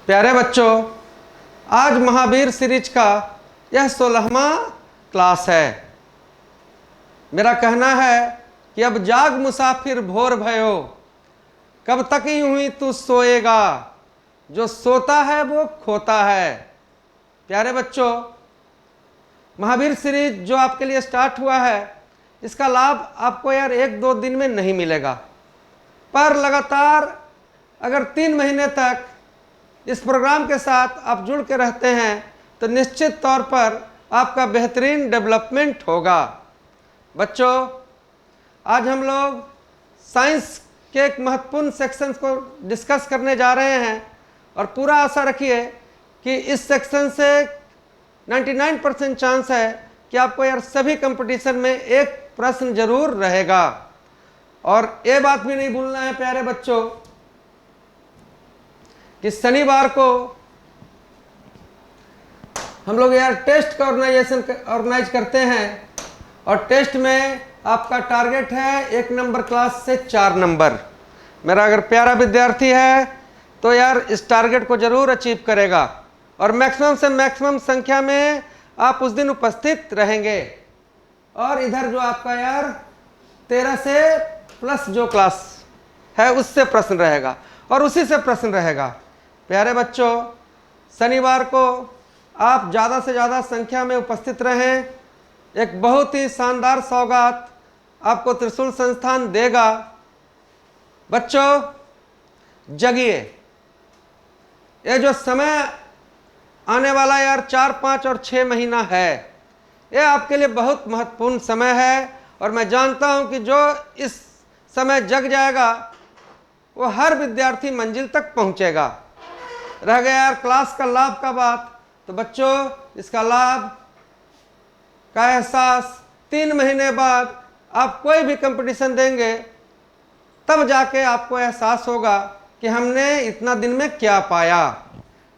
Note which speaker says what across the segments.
Speaker 1: प्यारे बच्चों, आज महावीर सीरीज का यह 16वां क्लास है। मेरा कहना है कि अब जाग मुसाफिर भोर भयो, कब तक यूं ही तू सोएगा, जो सोता है वो खोता है। प्यारे बच्चों, महावीर सीरीज जो आपके लिए स्टार्ट हुआ है, इसका लाभ आपको यार 1-2 दिन में नहीं मिलेगा, पर लगातार अगर 3 महीने तक इस प्रोग्राम के साथ आप जुड़ के रहते हैं तो निश्चित तौर पर आपका बेहतरीन डेवलपमेंट होगा। बच्चों, आज हम लोग साइंस के एक महत्वपूर्ण सेक्शंस को डिस्कस करने जा रहे हैं और पूरा आशा रखिए कि इस सेक्शन से 99% चांस है कि आपको यार सभी कंपटीशन में एक प्रश्न जरूर रहेगा। और ये बात भी नहीं भूलना है प्यारे बच्चों कि शनिवार को हम लोग यार टेस्ट का ऑर्गेनाइज करते हैं और टेस्ट में आपका टारगेट है 1 नंबर क्लास से 4 नंबर। मेरा अगर प्यारा विद्यार्थी है तो यार इस टारगेट को जरूर अचीव करेगा और मैक्सिमम से मैक्सिमम संख्या में आप उस दिन उपस्थित रहेंगे। और इधर जो आपका यार 13 से प्लस जो क्लास है उससे प्रश्न रहेगा और उसी से प्रश्न रहेगा। प्यारे बच्चों, शनिवार को आप ज़्यादा से ज़्यादा संख्या में उपस्थित रहें। एक बहुत ही शानदार सौगात आपको त्रिशूल संस्थान देगा। बच्चों, जगिए। ये जो समय आने वाला यार 4, 5 और 6 महीना है, ये आपके लिए बहुत महत्वपूर्ण समय है और मैं जानता हूं कि जो इस समय जग जाएगा वो हर विद्यार्थी मंजिल तक पहुंचेगा। रह गया यार क्लास का लाभ का बात, तो बच्चों इसका लाभ का एहसास 3 महीने बाद आप कोई भी कंपटीशन देंगे तब जाके आपको एहसास होगा कि हमने इतना दिन में क्या पाया।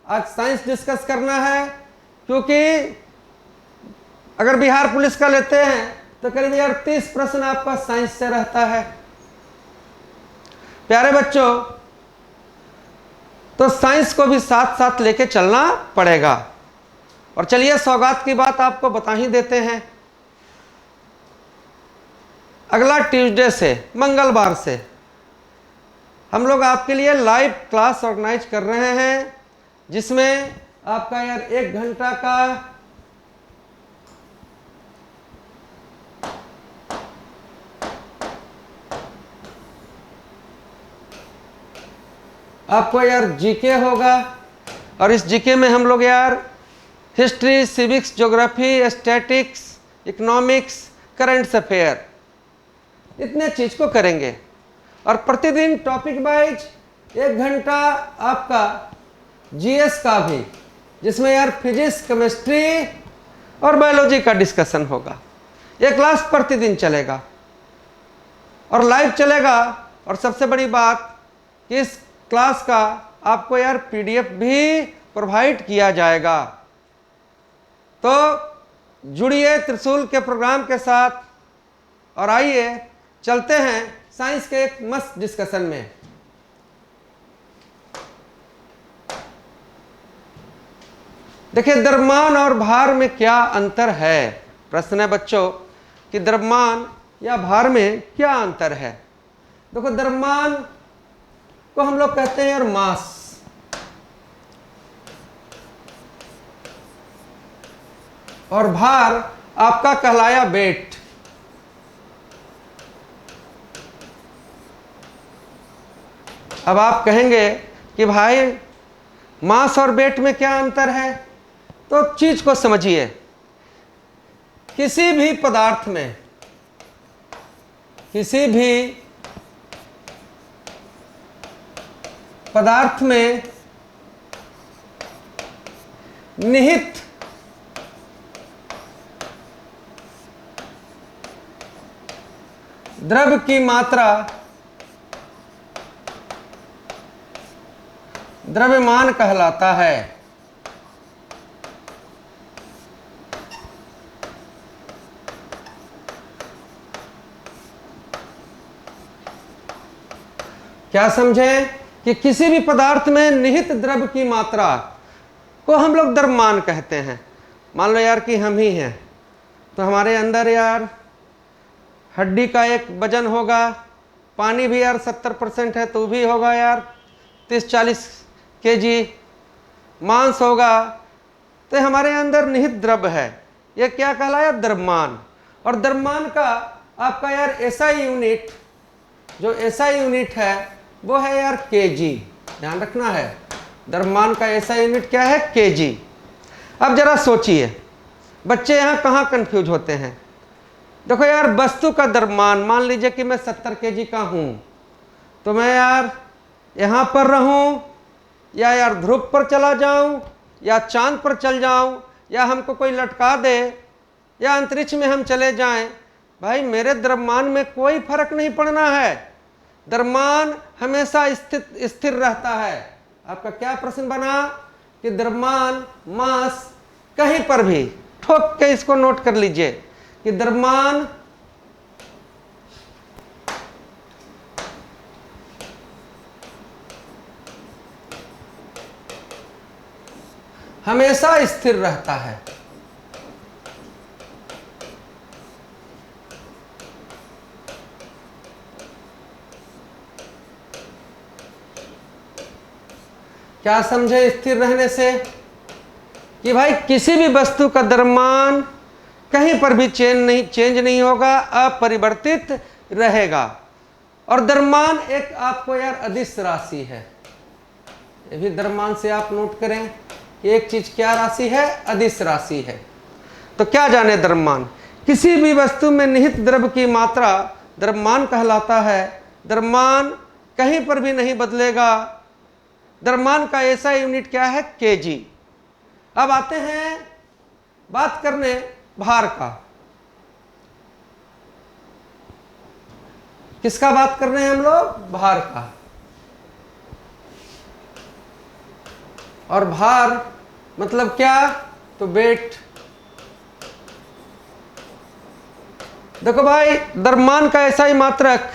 Speaker 1: आज साइंस डिस्कस करना है, क्योंकि अगर बिहार पुलिस का लेते हैं तो करीब यार 30 प्रश्न आपका साइंस से रहता है। प्यारे बच्चों, तो साइंस को भी साथ साथ लेके चलना पड़ेगा। और चलिए सौगात की बात आपको बता ही देते हैं। अगला ट्यूसडे से, मंगलवार से हम लोग आपके लिए लाइव क्लास ऑर्गेनाइज कर रहे हैं, जिसमें आपका यार 1 घंटा का आपको यार जीके होगा और इस जीके में हम लोग यार history, civics, geography, statics, economics, current affair इतने चीज को करेंगे। और प्रतिदिन टॉपिक वाइज 1 घंटा आपका जीएस का भी, जिसमें यार फिजिक्स, केमिस्ट्री और बायोलॉजी का डिस्कशन होगा। ये क्लास प्रतिदिन चलेगा और लाइव चलेगा। और सबसे बड़ी बात कि इस क्लास का आपको यार पीडीएफ भी प्रोवाइड किया जाएगा। तो जुड़िए त्रिशूल के प्रोग्राम के साथ और आइए चलते हैं साइंस के एक मस्त डिस्कशन में। देखिए, द्रव्यमान और भार में क्या अंतर है। प्रश्न है बच्चों कि द्रव्यमान या भार में क्या अंतर है। देखो, द्रव्यमान को हम लोग कहते हैं यार मास, और भार आपका कहलाया वेट। अब आप कहेंगे कि भाई मास और वेट में क्या अंतर है, तो चीज को समझिए। किसी भी पदार्थ में, किसी भी पदार्थ में निहित द्रव्य की मात्रा द्रव्यमान कहलाता है। क्या समझे कि किसी भी पदार्थ में निहित द्रव्य की मात्रा को हम लोग द्रव्यमान कहते हैं। मान लो यार कि हम ही हैं, तो हमारे अंदर यार हड्डी का एक वजन होगा, पानी भी यार 70% है तो भी होगा यार 30-40 kg, मांस होगा, तो हमारे अंदर निहित द्रव्य है। यह क्या कहलाया? द्रव्यमान। और द्रव्यमान का आपका यार एसआई यूनिट, जो एसआई यूनिट है वो है यार केजी, ध्यान रखना है। द्रव्यमान का एसआई यूनिट क्या है? केजी। अब जरा सोचिए, बच्चे यहाँ कहाँ कंफ्यूज होते हैं। देखो यार, वस्तु का द्रव्यमान, मान लीजिए कि मैं 70 kg का हूँ, तो मैं यार यहाँ पर रहूँ या यार ध्रुव पर चला जाऊँ या चांद पर चल जाऊँ या हमको कोई लटका दे या अंतरिक्ष में हम चले जाएं, भाई मेरे द्रव्यमान में कोई फर्क नहीं पड़ना है। द्रव्यमान हमेशा स्थिर रहता है। आपका क्या प्रश्न बना कि द्रव्यमान, मास, कहीं पर भी ठोक के इसको नोट कर लीजिए कि द्रव्यमान हमेशा स्थिर रहता है। क्या समझे स्थिर रहने से? कि भाई किसी भी वस्तु का द्रव्यमान कहीं पर भी चेंज नहीं होगा, अपरिवर्तित रहेगा। और द्रव्यमान एक आपको यार अदिश राशि है। ये भी द्रव्यमान से आप नोट करें कि एक चीज क्या राशि है? अदिश राशि है। तो क्या जाने द्रव्यमान? किसी भी वस्तु में निहित द्रव्य की मात्रा द्रव्यमान कहलाता है। द्रव्यमान कहीं पर भी नहीं बदलेगा। द्रव्यमान का ऐसा यूनिट क्या है? केजी। अब आते हैं बात करने भार का। किसका बात कर रहे हैं हम लोग? भार का। और भार मतलब क्या? तो वेट। देखो भाई, द्रव्यमान का ऐसा ही मात्रक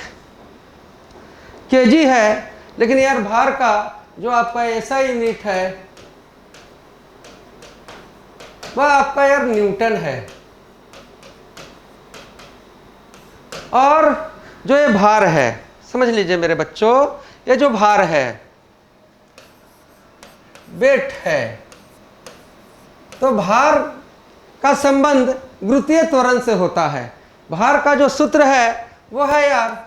Speaker 1: केजी है, लेकिन यार भार का जो आपका ऐसा यूनिट है वह आपका यार न्यूटन है। और जो ये भार है, समझ लीजिए मेरे बच्चों, ये जो भार है वेट है। तो भार का संबंध गुरुत्वीय त्वरण से होता है। भार का जो सूत्र है वो है यार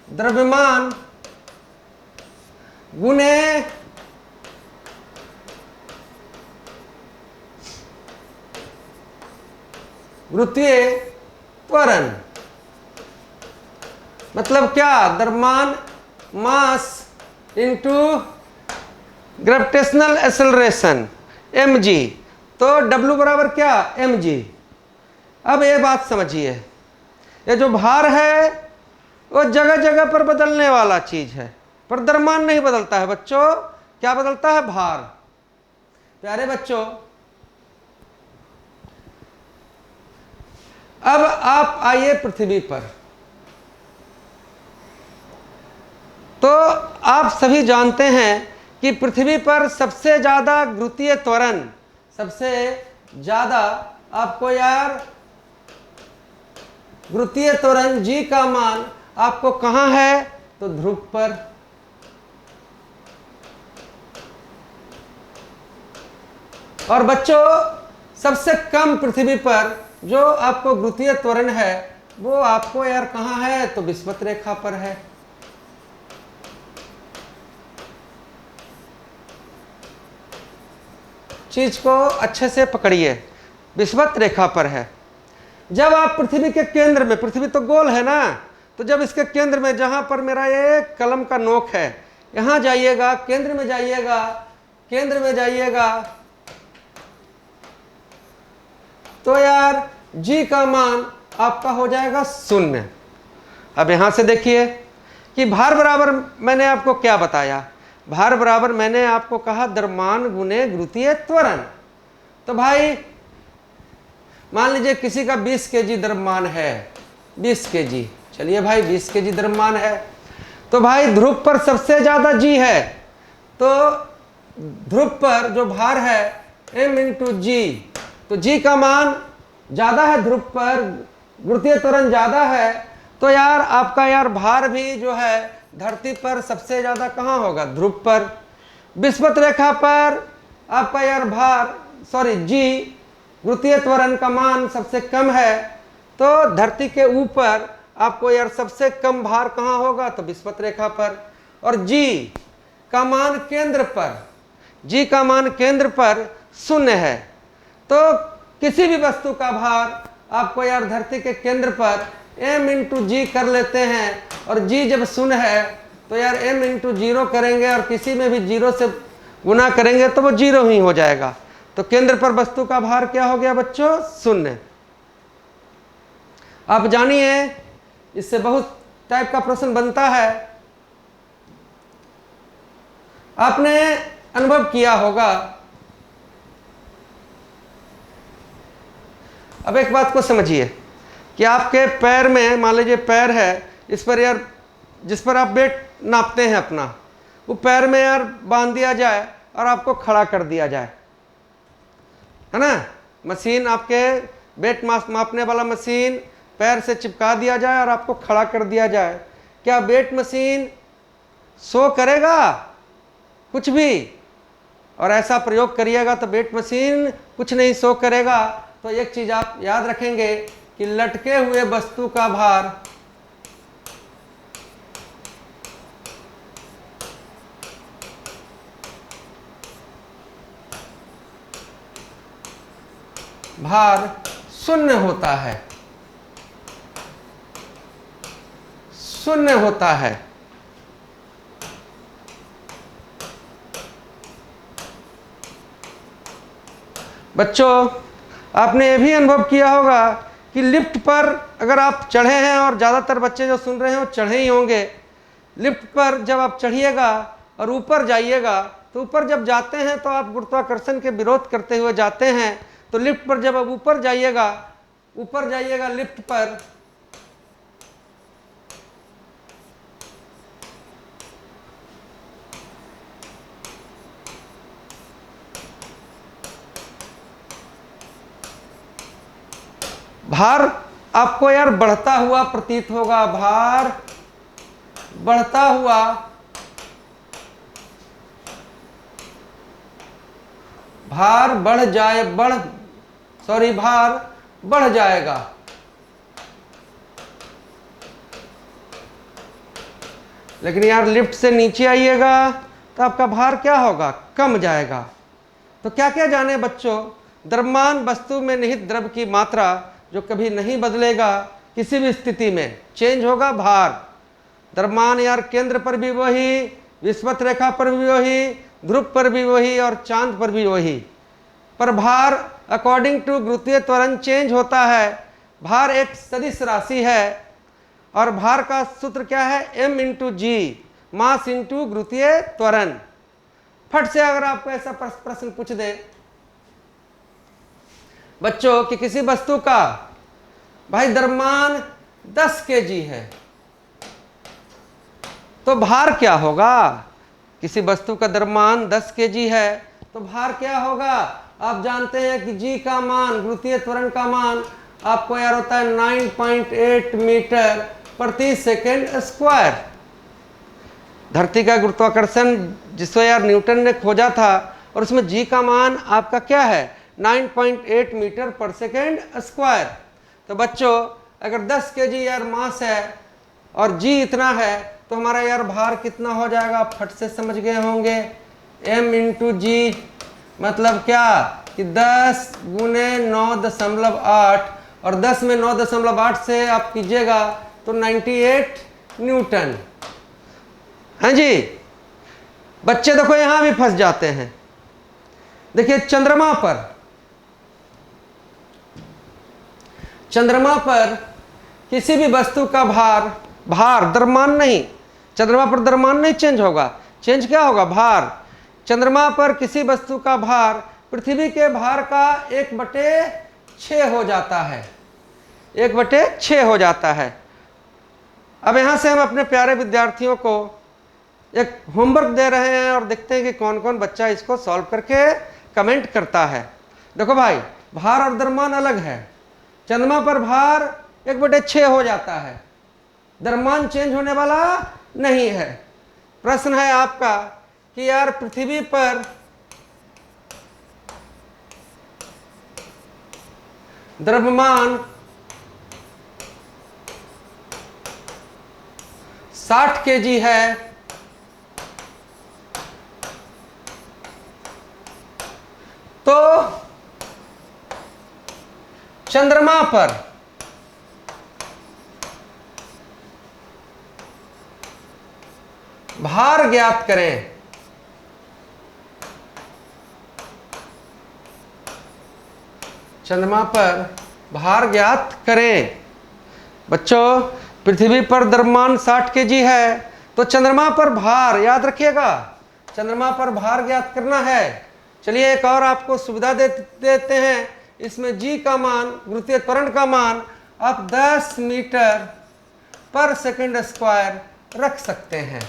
Speaker 1: द्रव्यमान गुने गुरुत्वीय त्वरण। मतलब क्या? द्रव्यमान mass into gravitational acceleration mg। तो w बराबर क्या? mg। अब ये बात समझिए, ये जो भार है वो जगह जगह पर बदलने वाला चीज है, पर द्रव्यमान नहीं बदलता है बच्चों। क्या बदलता है? भार। प्यारे बच्चों, अब आप आइए पृथ्वी पर। तो आप सभी जानते हैं कि पृथ्वी पर सबसे ज्यादा गुरुत्वीय त्वरण, सबसे ज्यादा आपको यार गुरुत्वीय त्वरण g का मान आपको कहां है? तो ध्रुव पर। और बच्चों, सबसे कम पृथ्वी पर जो आपको गुरुत्वीय त्वरण है वो आपको यार कहां है? तो विषुवत रेखा पर है। चीज को अच्छे से पकड़िए, विषुवत रेखा पर है। जब आप पृथ्वी के केंद्र में, पृथ्वी तो गोल है ना, तो जब इसके केंद्र में, जहां पर मेरा ये कलम का नोक है, यहां जाइएगा, केंद्र में जाइएगा, केंद्र में जाइएगा, तो यार g का मान आपका हो जाएगा 0। अब यहां से देखिए कि भार बराबर मैंने आपको क्या बताया? भार बराबर मैंने आपको कहा द्रव्यमान गुने गुरुत्वीय त्वरण। तो भाई मान लीजिए किसी का 20 kg द्रव्यमान है, 20 kg, चलिए भाई 20 kg द्रव्यमान है, तो भाई ध्रुव पर सबसे ज्यादा जी है, तो ध्रुव पर जो भार है m इंटू जी, तो जी का मान ज्यादा है, ध्रुव पर गुरुत्वीय त्वरण ज्यादा है, तो यार आपका यार भार भी जो है धरती पर सबसे ज्यादा कहाँ होगा, ध्रुव पर। विषुवत रेखा पर आपका यार भार जी गुरुत्वीय त्वरण का मान सबसे कम है, तो धरती के ऊपर आपको यार सबसे कम भार कहाँ होगा, तो विषुवत रेखा पर। और जी का मान केंद्र पर, जी का मान केंद्र पर 0 है, तो किसी भी वस्तु का भार आपको यार धरती के केंद्र पर m इंटू जी कर लेते हैं, और जी जब 0 है तो यार m इंटू 0 करेंगे और किसी में भी 0 से गुना करेंगे तो वो 0 ही हो जाएगा। तो केंद्र पर वस्तु का भार क्या हो गया बच्चों, 0। आप जानिए इससे बहुत टाइप का प्रश्न बनता है, आपने अनुभव किया होगा। अब एक बात को समझिए कि आपके पैर में, मान लीजिए पैर है, इस पर यार जिस पर आप वेट नापते हैं अपना, वो पैर में यार बांध दिया जाए और आपको खड़ा कर दिया जाए, है ना। मशीन, आपके वेट मापने वाला मशीन पैर से चिपका दिया जाए और आपको खड़ा कर दिया जाए, क्या वेट मशीन शो करेगा कुछ भी? और ऐसा प्रयोग करिएगा तो वेट मशीन कुछ नहीं शो करेगा। तो एक चीज आप याद रखेंगे कि लटके हुए वस्तु का भार भार 0 होता है, 0 होता है। बच्चों आपने ये भी अनुभव किया होगा कि लिफ्ट पर अगर आप चढ़े हैं, और ज़्यादातर बच्चे जो सुन रहे हैं वो चढ़े ही होंगे, लिफ्ट पर जब आप चढ़िएगा और ऊपर जाइएगा, तो ऊपर जब जाते हैं तो आप गुरुत्वाकर्षण के विरोध करते हुए जाते हैं। तो लिफ्ट पर जब आप ऊपर जाइएगा लिफ्ट पर, भार आपको यार बढ़ता हुआ प्रतीत होगा, भार बढ़ता हुआ भार बढ़ जाएगा। लेकिन यार लिफ्ट से नीचे आइएगा तो आपका भार क्या होगा, कम जाएगा। तो क्या क्या जाने बच्चों, द्रव्यमान वस्तु में निहित द्रव्य की मात्रा जो कभी नहीं बदलेगा, किसी भी स्थिति में चेंज होगा भार। द्रव्यमान यार केंद्र पर भी वही, विषुवत रेखा पर भी वही, ध्रुव पर भी वही और चांद पर भी वही। पर भार अकॉर्डिंग टू गुरुत्वीय त्वरण चेंज होता है। भार एक सदिश राशि है और भार का सूत्र क्या है, m इंटू जी, मास इंटू गुरुत्वीय त्वरण। फट से अगर आपको ऐसा प्रश्न पूछ दे बच्चों कि किसी वस्तु का भाई द्रव्यमान 10 केजी है, तो भार क्या होगा। किसी वस्तु का द्रव्यमान 10 केजी है तो भार क्या होगा। आप जानते हैं कि जी का मान, गुरुत्वीय त्वरण का मान आपको यार होता है 9.8 मीटर प्रति सेकेंड स्क्वायर। धरती का गुरुत्वाकर्षण जिसको यार न्यूटन ने खोजा था, और उसमें जी का मान आपका क्या है, 9.8 मीटर पर सेकेंड स्क्वायर। तो बच्चों अगर 10 केजी यार मास है और जी इतना है, तो हमारा यार भार कितना हो जाएगा, आप फट से समझ गए होंगे। m इंटू जी मतलब क्या कि 10 गुने 9.8, और 10 में 9.8 से आप कीजिएगा तो 98 न्यूटन। हाँ जी बच्चे देखो यहां भी फंस जाते हैं। देखिए चंद्रमा पर किसी भी वस्तु का भार द्रव्यमान नहीं, चंद्रमा पर द्रव्यमान नहीं चेंज होगा, चेंज क्या होगा, भार। चंद्रमा पर किसी वस्तु का भार पृथ्वी के भार का 1/6 हो जाता है, 1/6 हो जाता है। अब यहाँ से हम अपने प्यारे विद्यार्थियों को एक होमवर्क दे रहे हैं और देखते हैं कि कौन कौन बच्चा इसको सॉल्व करके कमेंट करता है। देखो भाई, भार और द्रव्यमान अलग है। चंद्रमा पर भार 1/6 हो जाता है, द्रव्यमान चेंज होने वाला नहीं है। प्रश्न है आपका कि यार पृथ्वी पर द्रव्यमान 60 kg है, तो चंद्रमा पर भार ज्ञात करें। चंद्रमा पर भार ज्ञात करें। बच्चों, पृथ्वी पर द्रव्यमान 60 kg है, तो चंद्रमा पर भार याद रखिएगा, चंद्रमा पर भार ज्ञात करना है। चलिए एक और आपको सुविधा देते हैं। इसमें g का मान, गुरुत्वीय त्वरण का मान आप 10 मीटर पर सेकंड स्क्वायर रख सकते हैं।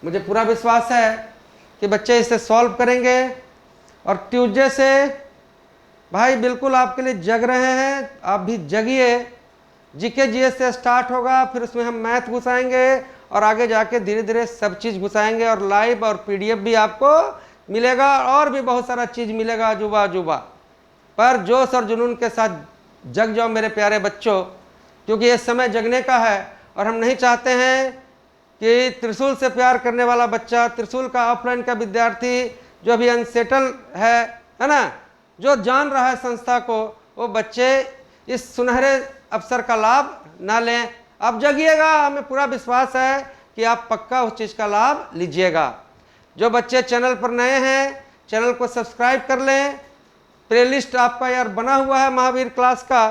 Speaker 1: मुझे पूरा विश्वास है कि बच्चे इसे सॉल्व करेंगे और ट्यूसडे से भाई बिल्कुल आपके लिए जग रहे हैं। आप भी जगिए। जीके जीएस से स्टार्ट होगा, फिर उसमें हम मैथ घुसाएंगे और आगे जाके धीरे धीरे सब चीज़ घुसाएंगे और लाइव और पीडीएफ भी आपको मिलेगा और भी बहुत सारा चीज़ मिलेगा जुबा जुबा। पर जोश और जुनून के साथ जग जाओ मेरे प्यारे बच्चों, क्योंकि ये समय जगने का है और हम नहीं चाहते हैं कि त्रिशूल से प्यार करने वाला बच्चा, त्रिशूल का ऑफलाइन का विद्यार्थी जो अभी अनसेटल है ना, जो जान रहा है संस्था को, वो बच्चे इस सुनहरे अवसर का लाभ ना लें। अब जगिएगा, हमें पूरा विश्वास है कि आप पक्का उस चीज़ का लाभ लीजिएगा। जो बच्चे चैनल पर नए हैं, चैनल को सब्सक्राइब कर लें। प्लेलिस्ट आपका यार बना हुआ है महावीर क्लास का,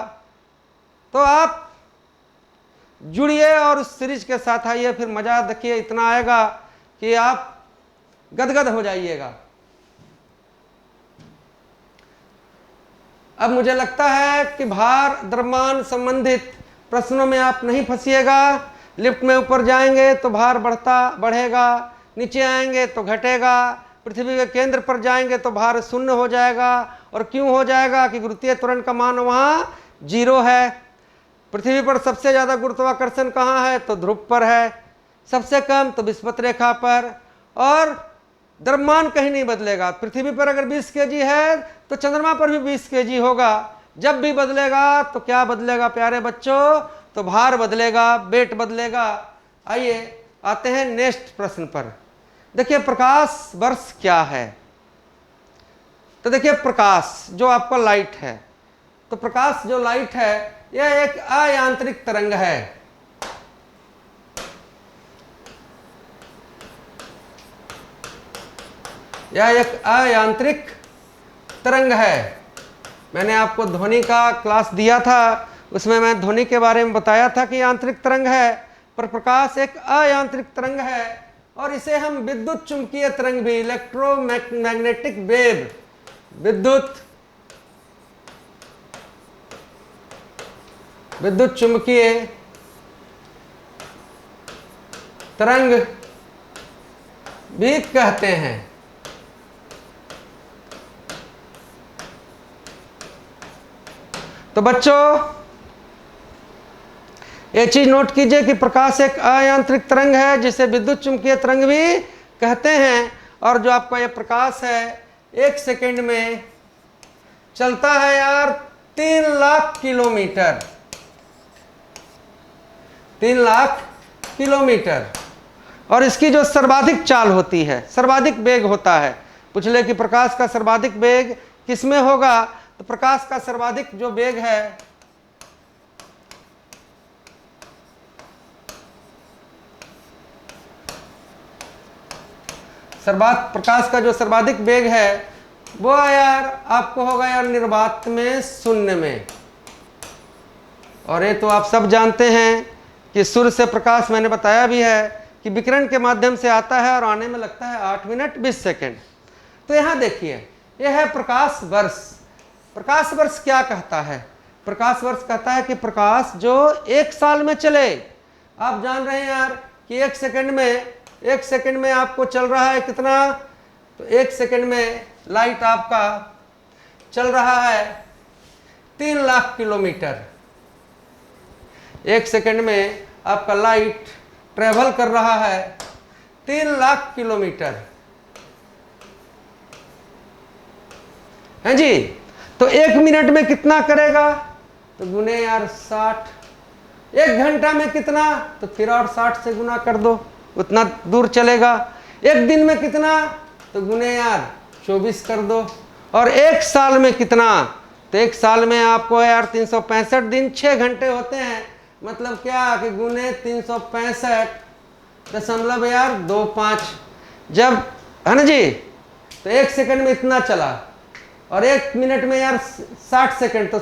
Speaker 1: तो आप जुड़िए और उस सीरीज के साथ आइए। फिर मज़ा देखिए इतना आएगा कि आप गदगद हो जाइएगा। अब मुझे लगता है कि भार द्रव्यमान संबंधित प्रश्नों में आप नहीं फंसिएगा। लिफ्ट में ऊपर जाएंगे तो भार बढ़ेगा, नीचे आएंगे तो घटेगा, पृथ्वी के केंद्र पर जाएंगे तो भार शून्य हो जाएगा। और क्यों हो जाएगा कि गुरुत्वीय त्वरण का मान वहाँ 0 है। पृथ्वी पर सबसे ज़्यादा गुरुत्वाकर्षण कहाँ है, तो ध्रुव पर है। सबसे कम तो विषुवत रेखा पर। और द्रव्यमान कहीं नहीं बदलेगा। पृथ्वी पर अगर 20 kg है तो चंद्रमा पर भी 20 kg होगा। जब भी बदलेगा तो क्या बदलेगा प्यारे बच्चों, तो भार बदलेगा, वेट बदलेगा। आइए आते हैं नेक्स्ट प्रश्न पर। देखिए प्रकाश वर्ष क्या है। तो देखिए प्रकाश जो आपका लाइट है, तो प्रकाश जो लाइट है यह एक अयांत्रिक तरंग है। यह एक अयांत्रिक तरंग है। मैंने आपको ध्वनि का क्लास दिया था, उसमें मैं ध्वनि के बारे में बताया था कि यांत्रिक तरंग है, पर प्रकाश एक अयांत्रिक तरंग है। और इसे हम विद्युत चुंबकीय तरंग भी, इलेक्ट्रोमैग्नेटिक वेव, विद्युत चुंबकीय तरंग भी कहते हैं। तो बच्चों ये चीज नोट कीजिए कि प्रकाश एक अयांत्रिक तरंग है जिसे विद्युत चुंबकीय तरंग भी कहते हैं। और जो आपका यह प्रकाश है 1 सेकेंड में चलता है यार 3 लाख किलोमीटर, 3 लाख किलोमीटर। और इसकी जो सर्वाधिक चाल होती है, सर्वाधिक वेग होता है। पूछ ले कि प्रकाश का सर्वाधिक वेग किसमें होगा, तो प्रकाश का सर्वाधिक जो वेग है प्रकाश का जो सर्वाधिक वेग है वो यार आपको होगा यार निर्वात में, शून्य में। और ये तो आप सब जानते हैं कि सूर्य से प्रकाश, मैंने बताया भी है कि विकिरण के माध्यम से आता है और आने में लगता है 8 मिनट 20 सेकेंड। तो यहाँ देखिए यह है प्रकाश वर्ष। प्रकाश वर्ष क्या कहता है, प्रकाश वर्ष कहता है कि प्रकाश जो 1 साल में चले आप जान रहे हैं यार कि एक सेकंड में आपको चल रहा है कितना, तो एक सेकंड में लाइट आपका चल रहा है 3 लाख किलोमीटर। एक सेकंड में आपका लाइट ट्रेवल कर रहा है 3 लाख किलोमीटर, हैं जी। तो 1 मिनट में कितना करेगा, तो गुने यार 60। 1 घंटा में कितना, तो फिर और 60 से गुना कर दो, उतना दूर चलेगा। 1 दिन में कितना, तो गुने यार 24 कर दो। और 1 साल में कितना, तो 1 साल में आपको यार 365 दिन 6 घंटे होते हैं। मतलब क्या कि गुने 365.25 जब, है ना जी। तो 1 सेकंड में इतना चला, और 1 मिनट में यार 60 सेकंड, तो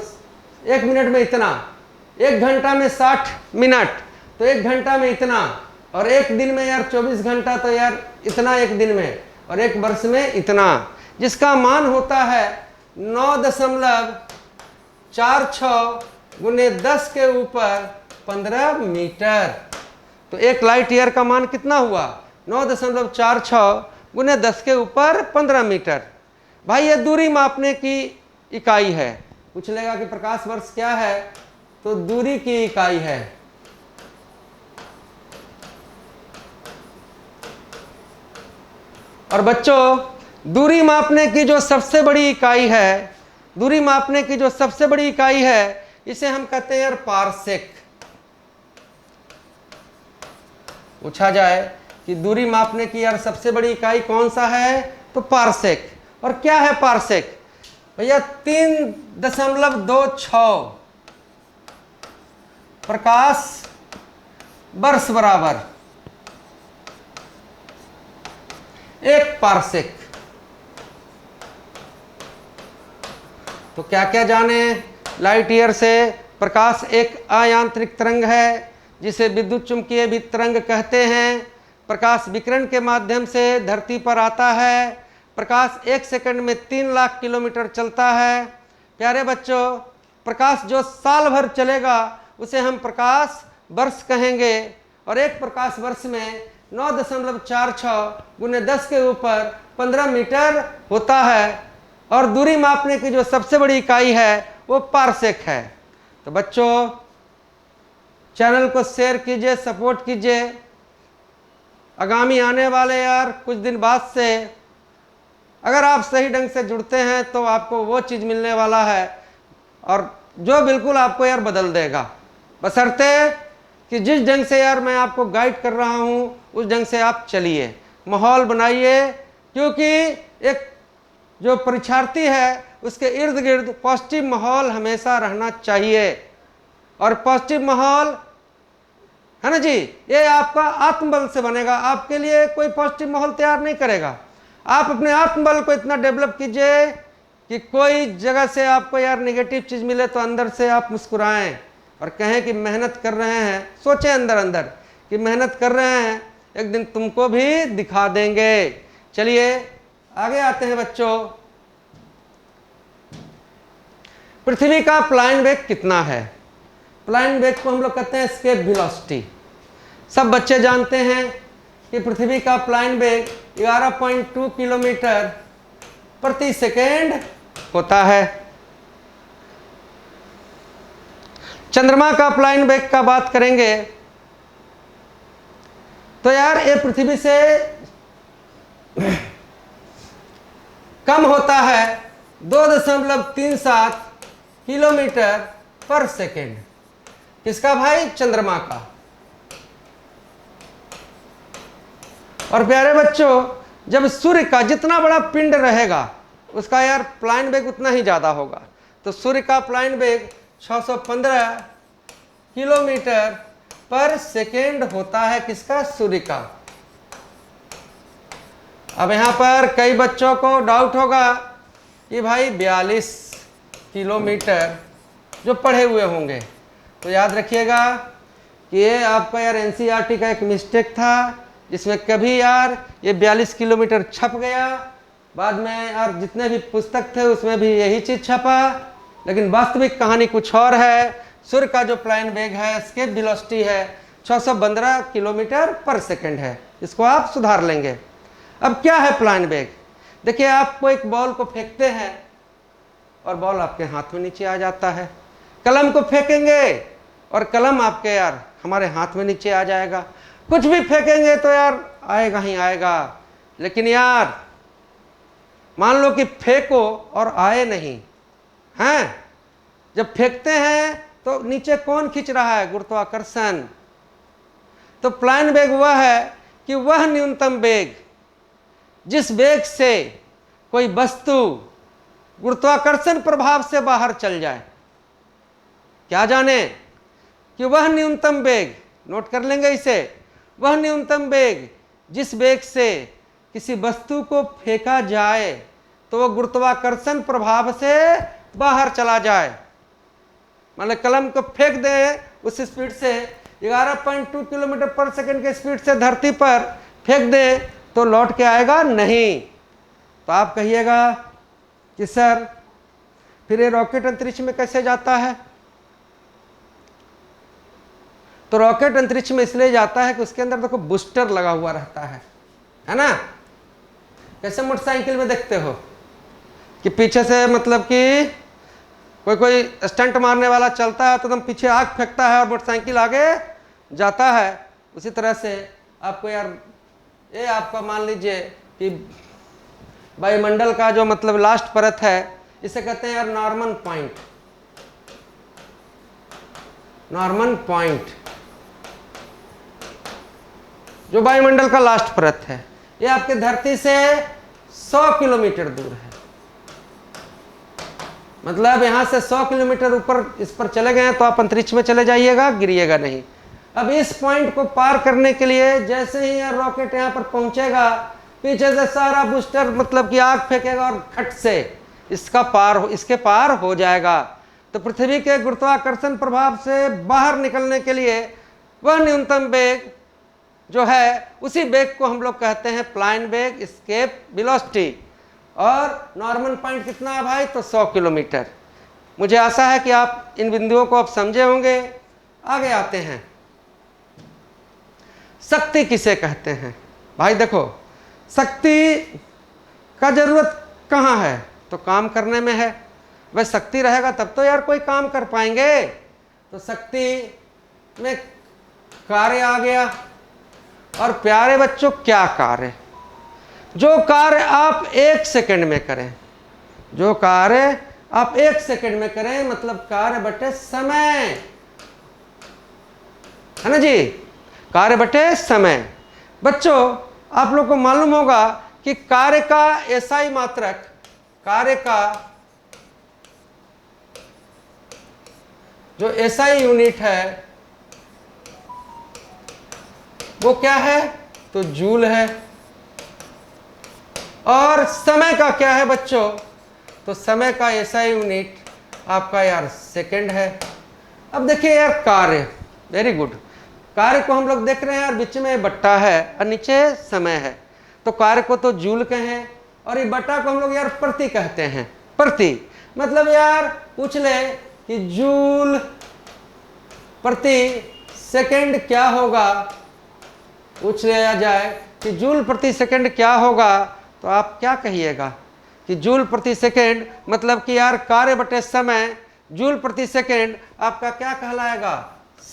Speaker 1: 1 मिनट में इतना। 1 घंटा में 60 मिनट, तो 1 घंटा में इतना। और 1 दिन में यार 24 घंटा, तो यार इतना 1 दिन में। और 1 वर्ष में इतना, जिसका मान होता है 9.46 गुने 10 के ऊपर 15 मीटर। तो 1 लाइट ईयर का मान कितना हुआ, 9.46 गुने 10 के ऊपर 15 मीटर। भाई ये दूरी मापने की इकाई है। पूछ लेगा कि प्रकाश वर्ष क्या है, तो दूरी की इकाई है। और बच्चों, दूरी मापने की जो सबसे बड़ी इकाई है, दूरी मापने की जो सबसे बड़ी इकाई है, इसे हम कहते हैं यार पारसेक। पूछा जाए कि दूरी मापने की यार सबसे बड़ी इकाई कौन सा है, तो पारसेक। और क्या है पारसेक भैया, 3.26 प्रकाश वर्ष बराबर 1 पारसेक। तो क्या क्या जाने, लाइट ईयर से प्रकाश एक आयांत्रिक तरंग है जिसे विद्युत चुंबकीय भी तरंग कहते हैं। प्रकाश विकिरण के माध्यम से धरती पर आता है। प्रकाश 1 सेकंड में 3 लाख किलोमीटर चलता है। प्यारे बच्चों, प्रकाश जो साल भर चलेगा उसे हम प्रकाश वर्ष कहेंगे। और 1 प्रकाश वर्ष में 9.46 गुने 10 के ऊपर 15 मीटर होता है। और दूरी मापने की जो सबसे बड़ी इकाई है वो पारसेक है। तो बच्चों, चैनल को शेयर कीजिए, सपोर्ट कीजिए। आगामी आने वाले यार कुछ दिन बाद से अगर आप सही ढंग से जुड़ते हैं तो आपको वो चीज़ मिलने वाला है और जो बिल्कुल आपको यार बदल देगा, बशर्ते कि जिस ढंग से यार मैं आपको गाइड कर रहा हूँ उस ढंग से आप चलिए, माहौल बनाइए। क्योंकि एक जो परीक्षार्थी है उसके इर्द गिर्द पॉजिटिव माहौल हमेशा रहना चाहिए। और पॉजिटिव माहौल है ना जी, ये आपका आत्मबल से बनेगा। आपके लिए कोई पॉजिटिव माहौल तैयार नहीं करेगा। आप अपने आत्मबल को इतना डेवलप कीजिए कि कोई जगह से आपको यार नेगेटिव चीज़ मिले तो अंदर से आप मुस्कुराएं और कहें कि मेहनत कर रहे हैं। सोचें अंदर अंदर कि मेहनत कर रहे हैं, एक दिन तुमको भी दिखा देंगे। चलिए आगे आते हैं बच्चों। पृथ्वी का प्लाइन वेग कितना है? प्लाइन वेग को हम लोग कहते हैं एस्केप वेलोसिटी। सब बच्चे जानते हैं कि पृथ्वी का प्लाइन वेग 11.2 किलोमीटर प्रति सेकेंड होता है। चंद्रमा का प्लाइन वेग का बात करेंगे तो यार ये पृथ्वी से कम होता है 2.37 किलोमीटर पर सेकेंड। किसका भाई? चंद्रमा का। और प्यारे बच्चों, जब सूर्य का जितना बड़ा पिंड रहेगा उसका यार प्लाइन वेग उतना ही ज़्यादा होगा। तो सूर्य का प्लाइन वेग 615 किलोमीटर पर सेकेंड होता है। किसका? सूर्य का। अब यहाँ पर कई बच्चों को डाउट होगा कि भाई 42 किलोमीटर जो पढ़े हुए होंगे, तो याद रखिएगा कि ये आपका यार एनसीईआरटी का एक मिस्टेक था, जिसमें कभी यार ये 42 किलोमीटर छप गया। बाद में यार जितने भी पुस्तक थे उसमें भी यही चीज़ छपा, लेकिन वास्तविक कहानी कुछ और है। सूर्य का जो प्लाइन वेग है, एस्केप वेलोसिटी है 615 किलोमीटर पर सेकंड है। इसको आप सुधार लेंगे। अब क्या है प्लान वेग? देखिए, आपको एक बॉल को फेंकते हैं और बॉल आपके हाथ में नीचे आ जाता है। कलम को फेंकेंगे और कलम आपके यार हमारे हाथ में नीचे आ जाएगा। कुछ भी फेंकेंगे तो यार आएगा ही आएगा। लेकिन यार मान लो कि फेंको और आए नहीं, हैं? जब फेंकते हैं तो नीचे कौन खींच रहा है? गुरुत्वाकर्षण। तो प्लान वेग वह है कि वह न्यूनतम वेग जिस वेग से कोई वस्तु गुरुत्वाकर्षण प्रभाव से बाहर चल जाए। क्या जाने कि वह न्यूनतम वेग, नोट कर लेंगे इसे, वह न्यूनतम वेग जिस वेग से किसी वस्तु को फेंका जाए तो वह गुरुत्वाकर्षण प्रभाव से बाहर चला जाए। मतलब कलम को फेंक दे उस स्पीड से 11.2 किलोमीटर पर सेकंड के स्पीड से धरती पर फेंक दे तो लौट के आएगा नहीं। तो आप कहिएगा कि सर फिर ये रॉकेट अंतरिक्ष में कैसे जाता है? तो रॉकेट अंतरिक्ष में इसलिए जाता है कि उसके अंदर देखो बूस्टर लगा हुआ रहता है ना? कैसे मोटरसाइकिल में देखते हो कि पीछे से मतलब कि कोई स्टंट मारने वाला चलता है तो एकदम पीछे आग फेंकता है और मोटरसाइकिल आगे जाता है। उसी तरह से आपको यार ये आपका मान लीजिए कि वायुमंडल का जो मतलब लास्ट परत है इसे कहते हैं यार नॉर्मन पॉइंट। नॉर्मन पॉइंट जो वायुमंडल का लास्ट परत है, ये आपके धरती से 100 किलोमीटर दूर है। मतलब यहां से 100 किलोमीटर ऊपर इस पर चले गए तो आप अंतरिक्ष में चले जाइएगा, गिरिएगा नहीं। अब इस पॉइंट को पार करने के लिए जैसे ही यार रॉकेट यहां पर पहुंचेगा, पीछे से सारा बूस्टर मतलब कि आग फेंकेगा और खट से इसके पार हो जाएगा। तो पृथ्वी के गुरुत्वाकर्षण प्रभाव से बाहर निकलने के लिए वह न्यूनतम वेग जो है उसी वेग को हम लोग कहते हैं प्लान वेग, एस्केप वेलोसिटी। और नॉर्मल पॉइंट कितना है भाई? तो 100 किलोमीटर। मुझे आशा है कि आप इन बिंदुओं को आप समझे होंगे। आगे आते हैं, शक्ति किसे कहते हैं? भाई देखो, शक्ति का जरूरत कहाँ है? तो काम करने में है। वह शक्ति रहेगा तब तो यार कोई काम कर पाएंगे। तो शक्ति में कार्य आ गया। और प्यारे बच्चों, क्या कार्य? जो कार्य आप 1 सेकंड में करें, जो कार्य आप 1 सेकंड में करें, मतलब कार्य बटे समय, है ना जी? कार्य बटे समय। बच्चों आप लोग को मालूम होगा कि कार्य का एसआई मात्रक, कार्य का जो एसआई यूनिट है वो क्या है? तो जूल है। और समय का क्या है बच्चों? तो समय का एसआई यूनिट आपका यार सेकंड है। अब देखिए यार कार्य, वेरी गुड। कार्य को हम लोग देख रहे हैं यार, बीच में बट्टा है और नीचे समय है। तो कार्य को तो जूल कहें और ये बट्टा को हम लोग यार प्रति कहते हैं। प्रति मतलब यार पूछ ले कि जूल प्रति सेकंड क्या होगा, पूछ लिया जाए कि जूल प्रति सेकंड क्या होगा, तो आप क्या कहिएगा कि जूल प्रति सेकंड मतलब कि यार कार्य बटे समय, जूल प्रति सेकंड आपका क्या कहलाएगा?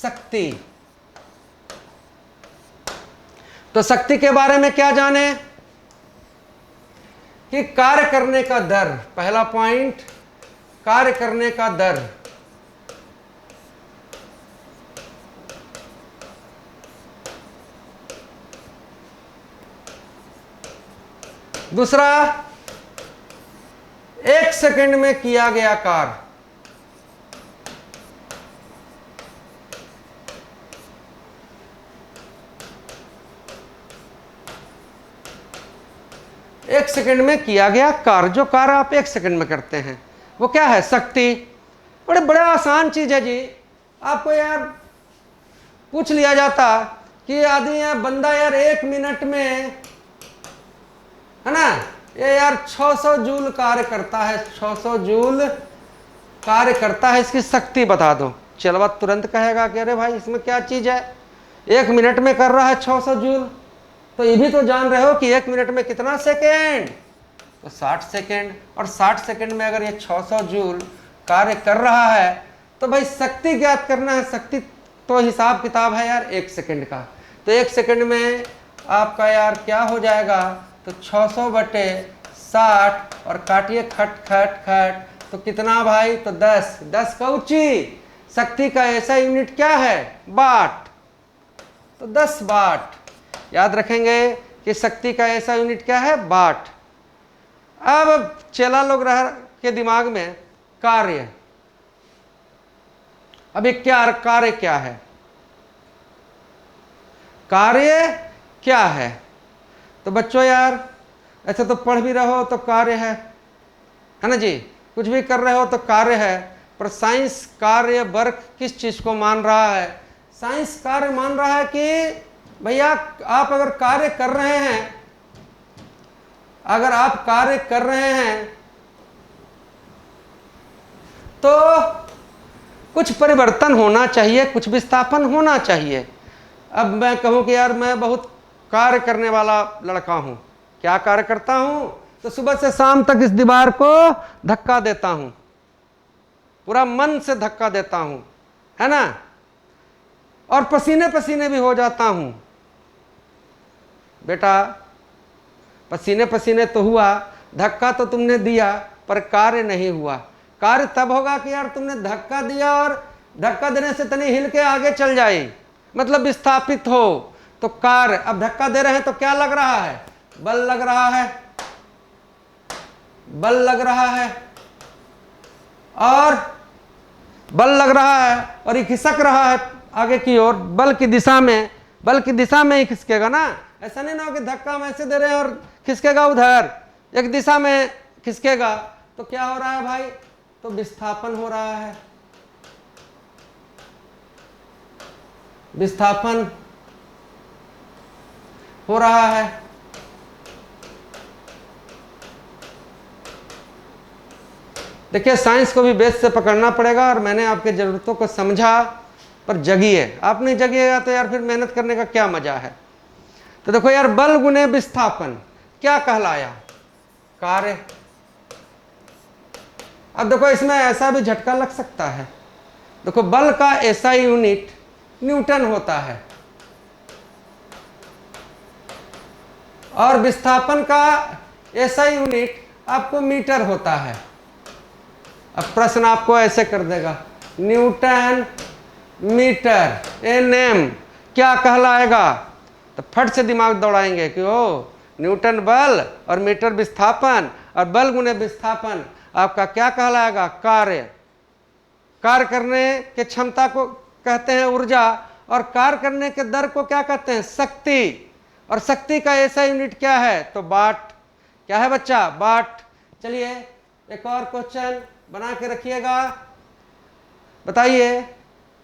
Speaker 1: शक्ति। तो शक्ति के बारे में क्या जाने कि कार्य करने का दर, पहला पॉइंट कार्य करने का दर। दूसरा 1 सेकंड में किया गया कार्य। एक सेकंड में किया गया कार्य, जो कार्य आप 1 सेकंड में करते हैं वो क्या है? शक्ति। बड़े आसान चीज है जी। आपको यार पूछ लिया जाता कि आदमी यार बंदा यार 1 मिनट में, है ना, ये यार 600 जूल कार्य करता है, 600 जूल कार्य करता है, इसकी शक्ति बता दो। चलवा तुरंत कहेगा कि अरे भाई इसमें क्या चीज है, 1 मिनट में कर रहा है 600 जूल, तो ये भी तो जान रहे हो कि 1 मिनट में कितना सेकेंड, तो 60 सेकेंड। और 60 सेकेंड में अगर ये 600 जूल कार्य कर रहा है तो भाई शक्ति ज्ञात करना है। शक्ति तो हिसाब किताब है यार 1 सेकेंड का, तो 1 सेकेंड में आपका यार क्या हो जाएगा, तो 600 बटे 60 और काटिए खट खट खट, तो कितना भाई, तो 10। 10 का ऊंची शक्ति का ऐसा यूनिट क्या है, वाट, तो 10 वाट। याद रखेंगे कि शक्ति का ऐसा यूनिट क्या है, वाट। अब चला लोग रह के दिमाग में कार्य, अब ये क्या कार्य क्या है, कार्य क्या है, तो बच्चों यार ऐसे तो पढ़ भी रहे हो तो कार्य है ना जी, कुछ भी कर रहे हो तो कार्य है। पर साइंस कार्य वर्क किस चीज को मान रहा है, साइंस कार्य मान रहा है कि भैया आप अगर कार्य कर रहे हैं, अगर आप कार्य कर रहे हैं तो कुछ परिवर्तन होना चाहिए, कुछ विस्थापन होना चाहिए। अब मैं कहूं कि यार मैं बहुत कार्य करने वाला लड़का हूं, क्या कार्य करता हूं, तो सुबह से शाम तक इस दीवार को धक्का देता हूं, पूरा मन से धक्का देता हूं, है ना, और पसीने पसीने भी हो जाता हूं। बेटा पसीने पसीने तो हुआ, धक्का तो तुमने दिया पर कार्य नहीं हुआ। कार्य तब होगा कि यार तुमने धक्का दिया और धक्का देने से तनी हिल के आगे चल जाए, मतलब विस्थापित हो, तो कार्य। अब धक्का दे रहे हैं तो क्या लग रहा है, बल लग रहा है, बल लग रहा है, और बल लग रहा है और ये खिसक रहा है आगे की ओर, बल की दिशा में, बल की दिशा में ही खिसकेगा ना। ऐसा नहीं ना हो कि धक्का हम ऐसे दे रहे हैं और खिसकेगा उधर, एक दिशा में खिसकेगा। तो क्या हो रहा है भाई, तो विस्थापन हो रहा है, विस्थापन हो रहा है। देखिए साइंस को भी बेस से पकड़ना पड़ेगा, और मैंने आपके जरूरतों को समझा, पर जगिए। आप नहीं जगिएगा तो यार फिर मेहनत करने का क्या मजा है। तो देखो यार, बल गुने विस्थापन क्या कहलाया, कार्य। अब देखो इसमें ऐसा भी झटका लग सकता है, देखो बल का ऐसा यूनिट न्यूटन होता है और विस्थापन का ऐसा यूनिट आपको मीटर होता है। अब प्रश्न आपको ऐसे कर देगा, न्यूटन मीटर एनएम क्या कहलाएगा, तो फट से दिमाग दौड़ाएंगे कि ओ न्यूटन बल और मीटर विस्थापन, और बल गुने विस्थापन आपका क्या कहलाएगा, कार्य। कार्य करने के क्षमता को कहते हैं ऊर्जा, और कार्य करने के दर को क्या कहते हैं, शक्ति। और शक्ति का ऐसा यूनिट क्या है, तो वाट। क्या है बच्चा, वाट। चलिए एक और क्वेश्चन बना के रखिएगा। बताइए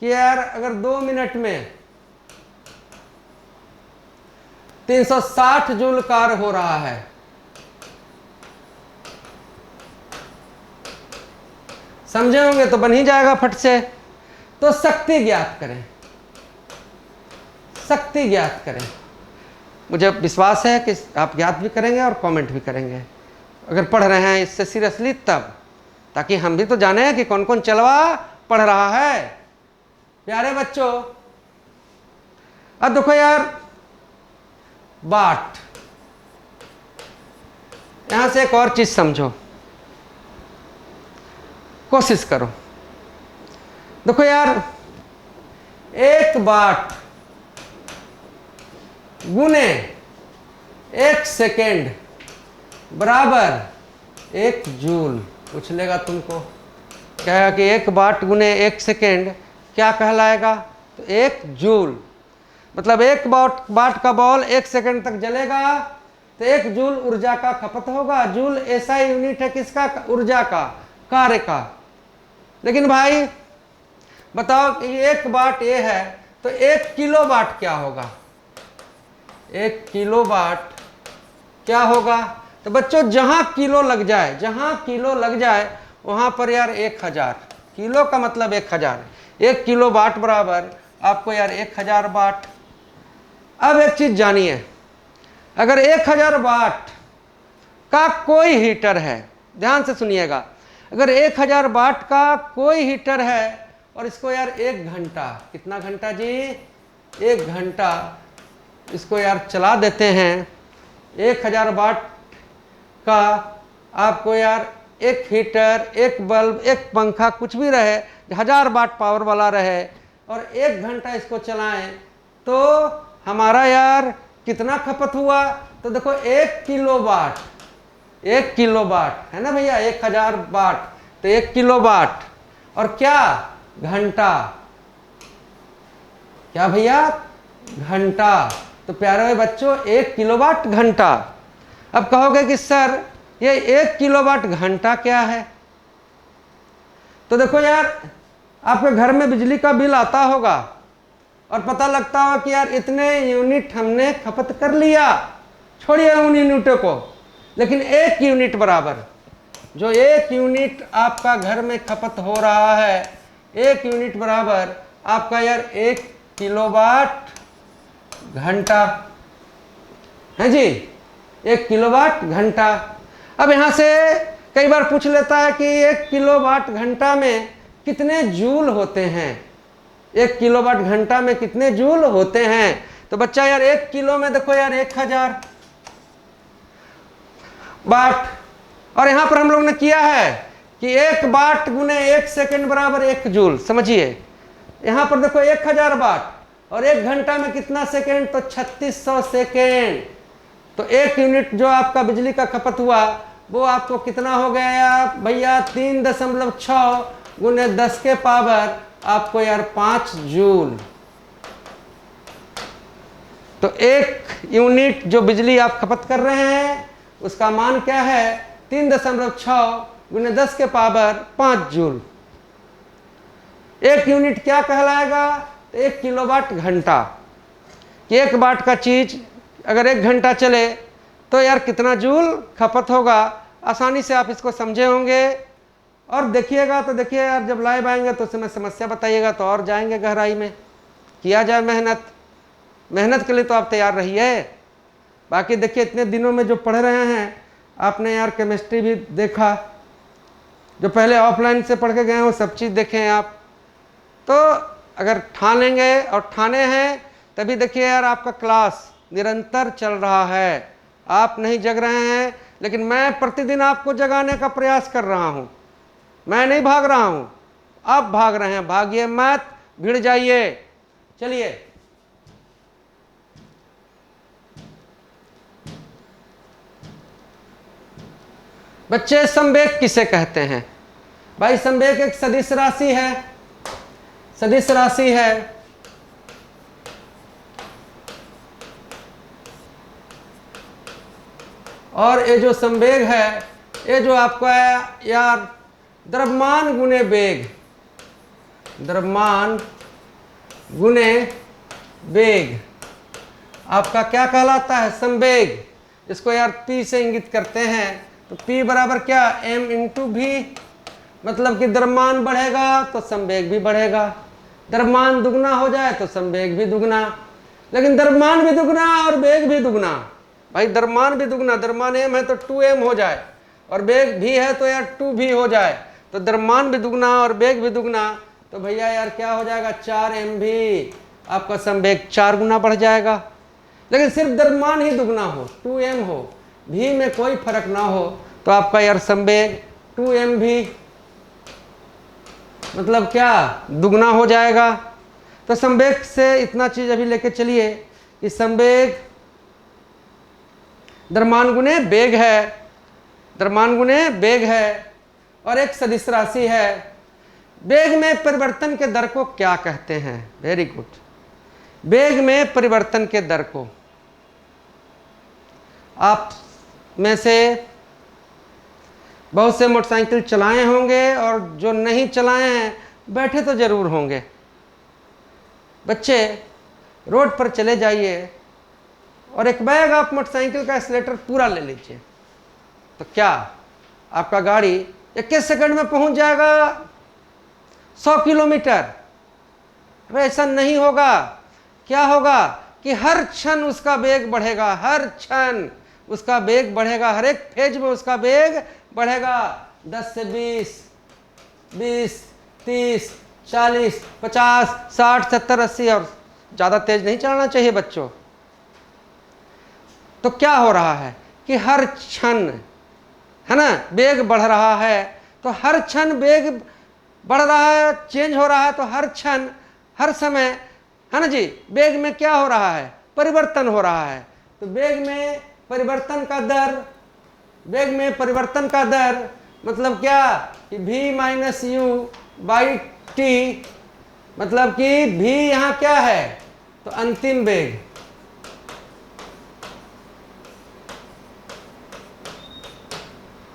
Speaker 1: कि यार अगर 2 मिनट में 360 जूल कार्य हो रहा है, समझे होंगे तो बन ही जाएगा फट से। तो शक्ति ज्ञात करें, शक्ति ज्ञात करें। मुझे विश्वास है कि आप ज्ञात भी करेंगे और कमेंट भी करेंगे, अगर पढ़ रहे हैं इससे सीरियसली तब, ताकि हम भी तो जाने कि कौन कौन चलवा पढ़ रहा है। प्यारे बच्चों, अब देखो यार, वाट। यहां से एक और चीज समझो, कोशिश करो। देखो यार, 1 वाट गुने 1 सेकेंड बराबर 1 जूल। पूछ लेगा तुमको, क्या कि 1 वाट गुने 1 सेकेंड क्या कहलाएगा, तो 1 जूल। मतलब 1 वाट का बॉल 1 सेकेंड तक जलेगा तो 1 जूल ऊर्जा का खपत होगा। जूल ऐसा यूनिट है किसका, ऊर्जा का, कार्य का। लेकिन भाई बताओ कि 1 वाट ये है तो 1 किलो वाट क्या होगा, 1 किलो वाट क्या होगा। तो बच्चों जहां किलो लग जाए, जहां किलो लग जाए वहां पर यार 1000, किलो का मतलब 1000, 1 किलो वाट बराबर आपको यार 1000 वाट। अब एक चीज जानिए, अगर 1000 वाट का कोई हीटर है, ध्यान से सुनिएगा, अगर 1000 वाट का कोई हीटर है और इसको यार 1 घंटा, कितना घंटा जी, 1 घंटा इसको यार चला देते हैं, 1000 वाट का आपको यार एक हीटर, एक बल्ब, एक पंखा, कुछ भी रहे, 1000 वाट पावर वाला रहे और 1 घंटा इसको चलाएं तो हमारा यार कितना खपत हुआ, तो देखो 1 किलोवाट, 1 किलोवाट है ना भैया, 1000 वाट तो 1 किलोवाट, और क्या घंटा, क्या भैया घंटा, तो प्यारे बच्चों 1 किलोवाट घंटा। अब कहोगे कि सर ये 1 किलोवाट घंटा क्या है, तो देखो यार आपके घर में बिजली का बिल आता होगा और पता लगता होगा कि यार इतने यूनिट हमने खपत कर लिया, छोड़िए उन यूनिटों को, लेकिन 1 यूनिट बराबर, जो 1 यूनिट आपका घर में खपत हो रहा है, 1 यूनिट बराबर आपका यार 1 किलोवाट घंटा है जी, 1 किलोवाट घंटा। अब यहां से कई बार पूछ लेता है कि 1 किलोवाट घंटा में कितने जूल होते हैं, 1 किलोवाट घंटा में कितने जूल होते हैं, तो बच्चा यार 1 किलो में देखो यार 1000 वाट, और यहां पर हम लोग ने किया है कि 1 वाट गुने 1 सेकेंड बराबर 1 जूल, समझिए यहां पर देखो 1000 वाट और 1 घंटा में कितना सेकेंड, तो 3600 सेकेंड, तो 1 यूनिट जो आपका बिजली का खपत हुआ वो आपको कितना हो गया भैया, 3.6 गुने 10 के पावर आपको यार 5 जूल। तो 1 यूनिट जो बिजली आप खपत कर रहे हैं उसका मान क्या है, 3.6 गुने 10 के पावर 5 जूल। 1 यूनिट क्या कहलाएगा, तो 1 किलोवाट घंटा। 1 वाट का चीज अगर 1 घंटा चले तो यार कितना जूल खपत होगा, आसानी से आप इसको समझे होंगे। और देखिएगा तो देखिए यार जब लाइव आएंगे तो उसमें समस्या बताइएगा तो और जाएंगे गहराई में, किया जाए मेहनत, मेहनत के लिए तो आप तैयार रहिए। बाकी देखिए इतने दिनों में जो पढ़ रहे हैं, आपने यार केमिस्ट्री भी देखा, जो पहले ऑफलाइन से पढ़ के गए हैं वो सब चीज़ देखें आप, तो अगर ठानेंगे और ठाने हैं तभी देखिए यार आपका क्लास निरंतर चल रहा है, आप नहीं जग रहे हैं, लेकिन मैं प्रतिदिन आपको जगाने का प्रयास कर रहा हूं, मैं नहीं भाग रहा हूं, आप भाग रहे हैं, भागिए मत, भिड़ जाइए। चलिए बच्चे, संवेग किसे कहते हैं भाई, संवेग एक सदिश राशि है, सदिश राशि है, और ये जो संवेग है, ये जो आपका है यार द्रव्यमान गुने वेग, द्रव्यमान गुने वेग आपका क्या कहलाता है, संवेग। इसको यार P से इंगित करते हैं, तो P बराबर क्या, m इंटू भी, मतलब कि द्रव्यमान बढ़ेगा तो संवेग भी बढ़ेगा, द्रव्यमान दुगना हो जाए तो संवेग भी दुगना, लेकिन द्रव्यमान भी दुगना और वेग भी दुगना, भाई द्रव्यमान भी दुगना, द्रव्यमान m है तो 2m हो जाए, और वेग भी है तो यार 2 भी हो जाए, तो द्रव्यमान भी दुगना और वेग भी दुगना, तो भैया यार क्या हो जाएगा, 4m भी, आपका संवेग 4 गुना बढ़ जाएगा। लेकिन सिर्फ द्रव्यमान ही दुगना हो, 2m हो, भी में कोई फर्क ना हो, तो आपका यार संवेग 2m भी मतलब क्या, दुगना हो जाएगा। तो संवेग से इतना चीज अभी लेके चलिए कि संवेग द्रव्यमान गुने वेग है, द्रव्यमान गुने वेग है, और एक सदिश राशि है। वेग में परिवर्तन के दर को क्या कहते हैं, वेरी गुड, वेग में परिवर्तन के दर को, आप में से बहुत से मोटरसाइकिल चलाए होंगे और जो नहीं चलाए हैं बैठे तो जरूर होंगे। बच्चे रोड पर चले जाइए और एक बैग आप मोटरसाइकिल का एक्सीलेटर पूरा ले लीजिए, तो क्या आपका गाड़ी 21 सेकंड में पहुंच जाएगा 100 किलोमीटर? अरे ऐसा नहीं होगा। क्या होगा कि हर क्षण उसका वेग बढ़ेगा, हर क्षण उसका वेग बढ़ेगा, हर एक फेज में उसका वेग बढ़ेगा। 10 से 20, 20, 30, 40, 50, 60, 70, 80 और ज़्यादा तेज नहीं चलाना चाहिए बच्चों। तो क्या हो रहा है कि हर क्षण, है ना, वेग बढ़ रहा है। तो हर क्षण वेग बढ़ रहा है, चेंज हो रहा है। तो हर क्षण, हर समय, है ना जी, वेग में क्या हो रहा है, परिवर्तन हो रहा है। तो वेग में परिवर्तन का दर, वेग में परिवर्तन का दर मतलब क्या कि v minus you by T, मतलब कि v यहां क्या है, तो अंतिम वेग,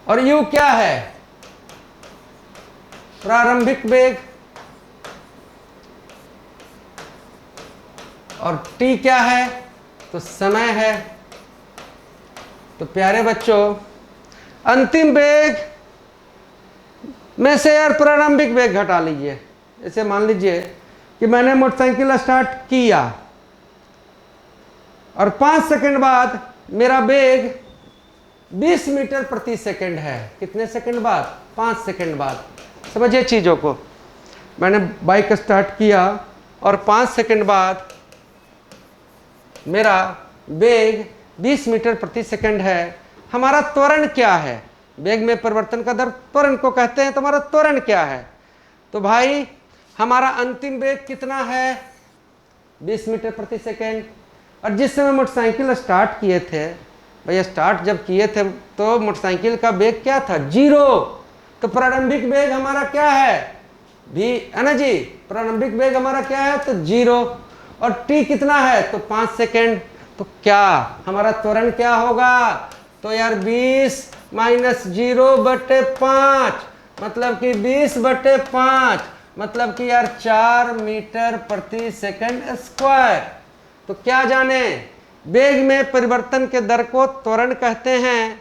Speaker 1: और u क्या है, प्रारंभिक वेग, और t क्या है, तो समय है। तो प्यारे बच्चों, अंतिम वेग में से यार प्रारंभिक वेग घटा लीजिए। जैसे मान लीजिए कि मैंने मोटरसाइकिल स्टार्ट किया और 5 सेकंड बाद मेरा वेग 20 मीटर प्रति सेकंड है। कितने सेकंड बाद, 5 सेकंड बाद। समझिए चीज़ों को, मैंने बाइक स्टार्ट किया और 5 सेकंड बाद मेरा वेग 20 मीटर प्रति सेकंड है। हमारा त्वरण क्या है, वेग में परिवर्तन का दर त्वरण को कहते हैं। तो हमारा त्वरण क्या है, तो भाई हमारा अंतिम वेग कितना है, 20 मीटर प्रति सेकंड। और जिस समय मोटरसाइकिल स्टार्ट किए थे, भैया स्टार्ट जब किए थे तो मोटरसाइकिल का वेग क्या था, 0। तो प्रारंभिक वेग हमारा क्या है, भी, है ना जी, प्रारंभिक वेग हमारा क्या है, तो 0। और t कितना है, तो 5 सेकंड। तो क्या हमारा त्वरण क्या होगा, तो यार 20 माइनस 0/5, मतलब कि 20/5, मतलब कि यार 4 मीटर प्रति सेकंड स्क्वायर। तो क्या जाने, वेग में परिवर्तन के दर को त्वरण कहते हैं।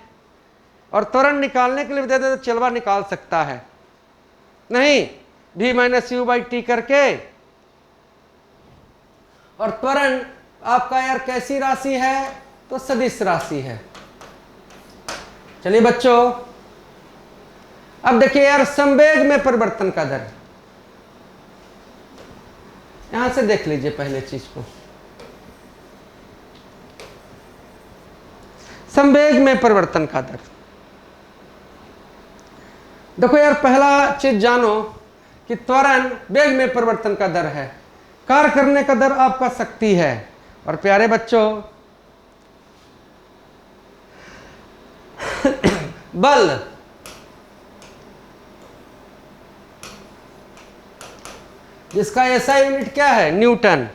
Speaker 1: और त्वरण निकालने के लिए दे दे तो चलवा निकाल सकता है, नहीं, v minus you by T करके। और त्वरण आपका यार कैसी राशि है, तो सदिश राशि है। चलिए बच्चों, अब देखिए यार संवेग में परिवर्तन का दर, यहां से देख लीजिए पहले चीज को। संवेग में परिवर्तन का दर, देखो यार पहला चीज जानो कि त्वरण वेग में परिवर्तन का दर है, कार्य करने का दर आपका शक्ति है। और प्यारे बच्चों, बल, जिसका ऐसा यूनिट क्या है, न्यूटन।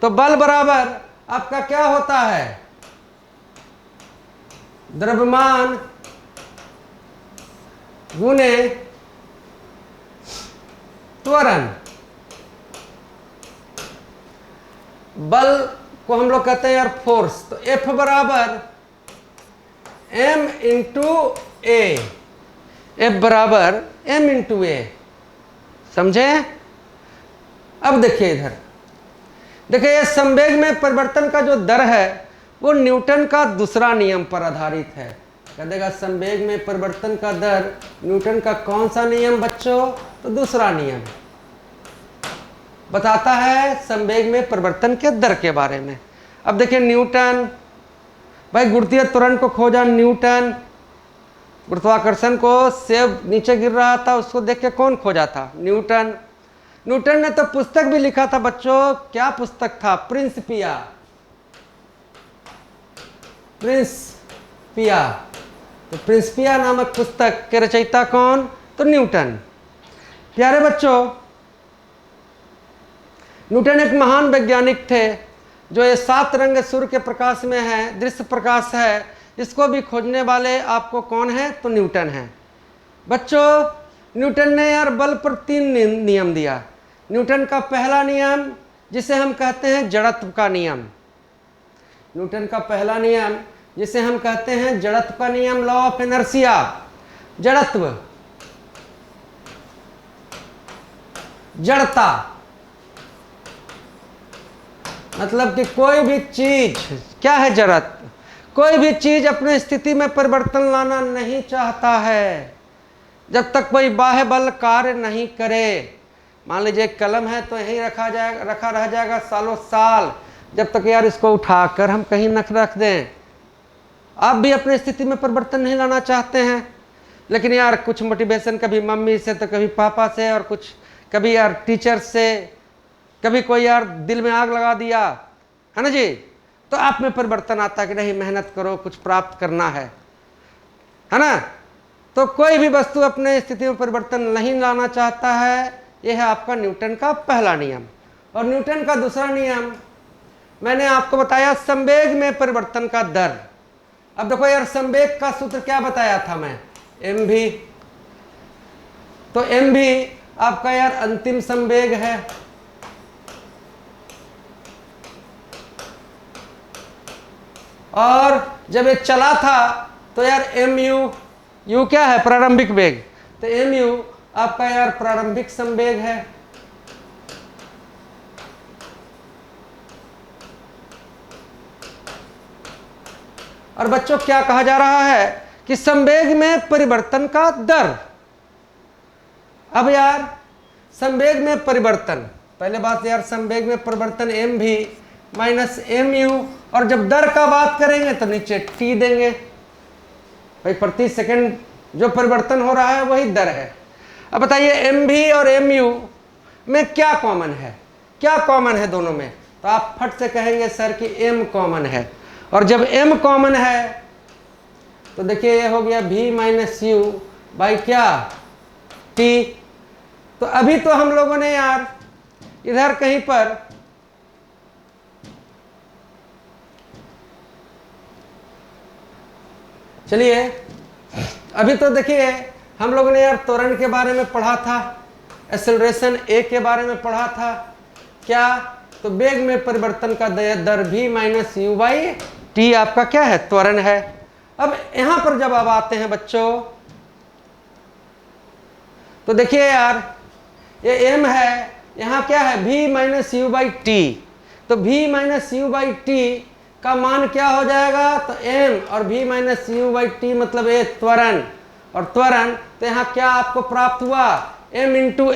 Speaker 1: तो बल बराबर आपका क्या होता है, द्रव्यमान गुने त्वरण। बल को हम लोग कहते हैं यार फोर्स। तो F बराबर m इंटू ए, F बराबर m इंटू ए, समझे। अब देखिए इधर, देखिए ये संवेग में परिवर्तन का जो दर है वो न्यूटन का दूसरा नियम पर आधारित है। कह देगा संवेग में परिवर्तन का दर न्यूटन का कौन सा नियम बच्चों, तो दूसरा नियम बताता है संवेग में परिवर्तन के दर के बारे में। अब देखिए न्यूटन, भाई गुरुत्वीय त्वरण को खोजा न्यूटन, गुरुत्वाकर्षण को सेब नीचे गिर रहा था उसको देख के कौन खोजा था, न्यूटन। न्यूटन ने तो पुस्तक भी लिखा था बच्चों, क्या पुस्तक था, प्रिंसिपिया, प्रिंसिपिया। तो प्रिंसिपिया नामक पुस्तक के रचयिता कौन, तो न्यूटन। प्यारे बच्चों, न्यूटन एक महान वैज्ञानिक थे जो ये 7 रंग सूर्य के प्रकाश में है, दृश्य प्रकाश है, इसको भी खोजने वाले आपको कौन है, तो न्यूटन है। बच्चों न्यूटन ने यार बल पर 3 नियम दिया। न्यूटन का पहला नियम जिसे हम कहते हैं जड़त्व का नियम, न्यूटन का पहला नियम जिसे हम कहते हैं जड़त्व का नियम, लॉ ऑफ इनर्शिया। जड़त्व, जड़ता, मतलब कि कोई भी चीज, क्या है जरूरत, कोई भी चीज अपने स्थिति में परिवर्तन लाना नहीं चाहता है जब तक कोई बाह्य बल कार्य नहीं करे। मान लीजिए एक कलम है तो यहीं रखा रह जाएगा सालों साल, जब तक यार इसको उठाकर हम कहीं न रख दें। आप भी अपनी स्थिति में परिवर्तन नहीं लाना चाहते हैं, लेकिन यार कुछ मोटिवेशन कभी मम्मी से तो कभी पापा से, और कुछ कभी यार टीचर से, कभी कोई यार दिल में आग लगा दिया, है ना जी, तो आप में परिवर्तन आता है कि नहीं मेहनत करो, कुछ प्राप्त करना है ना। तो कोई भी वस्तु अपने स्थिति में परिवर्तन नहीं लाना चाहता है। यह है आपका न्यूटन का पहला नियम। और न्यूटन का दूसरा नियम मैंने आपको बताया, संवेग में परिवर्तन का दर। अब देखो यार, संवेग का सूत्र क्या बताया था मैं, mv। तो mv आपका यार अंतिम संवेग है, और जब ये चला था तो यार mu, u क्या है, प्रारंभिक वेग, तो mu आपका यार प्रारंभिक संवेग है। और बच्चों क्या कहा जा रहा है कि संवेग में परिवर्तन का दर। अब यार संवेग में परिवर्तन, पहले बात यार संवेग में परिवर्तन mv माइनस mu, और जब दर का बात करेंगे तो नीचे t देंगे भाई, प्रति सेकंड जो परिवर्तन हो रहा है वही दर है। अब बताइए mv और mu में क्या कॉमन है, क्या कॉमन है दोनों में, तो आप फट से कहेंगे सर कि m कॉमन है। और जब m कॉमन है तो देखिए ये हो गया v माइनस यू बाई क्या t। तो अभी तो हम लोगों ने यार इधर कहीं पर चलिए, अभी तो देखिए हम लोगों ने यार त्वरण के बारे में पढ़ा था, एक्सेलरेशन a के बारे में पढ़ा था, क्या, तो वेग में परिवर्तन का दर v minus you by T आपका क्या है, त्वरण है। अब यहां पर जब आप आते हैं बच्चों, तो देखिए यार ये m है, यहां क्या है v minus you by T, तो v minus you by T का मान क्या हो जाएगा, तो m और v minus you by T मतलब a त्वरण, और त्वरण तो यहाँ क्या आपको प्राप्त हुआ, m इंटू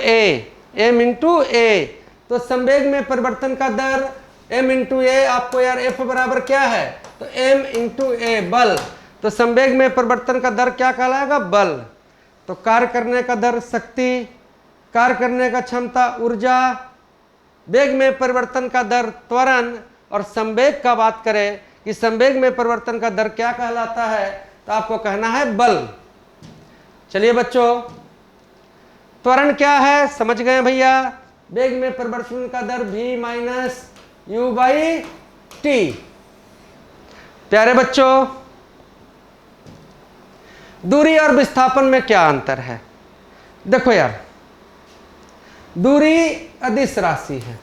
Speaker 1: a, तो संवेग में परिवर्तन का दर m इंटू a, आपको यार f बराबर क्या है, तो m इंटू a बल, तो संवेग में परिवर्तन का दर क्या कहलाएगा, बल। तो कार्य करने का दर शक्ति, कार्य करने का क्षमता ऊर्जा, वेग में परिवर्तन का दर त्वरण, और संवेग का बात करें कि संवेग में परिवर्तन का दर क्या कहलाता है, तो आपको कहना है बल। चलिए बच्चों, त्वरण क्या है समझ गए भैया, वेग में परिवर्तन का दर v minus you by T. प्यारे बच्चों, दूरी और विस्थापन में क्या अंतर है, देखो यार दूरी अदिश राशि है,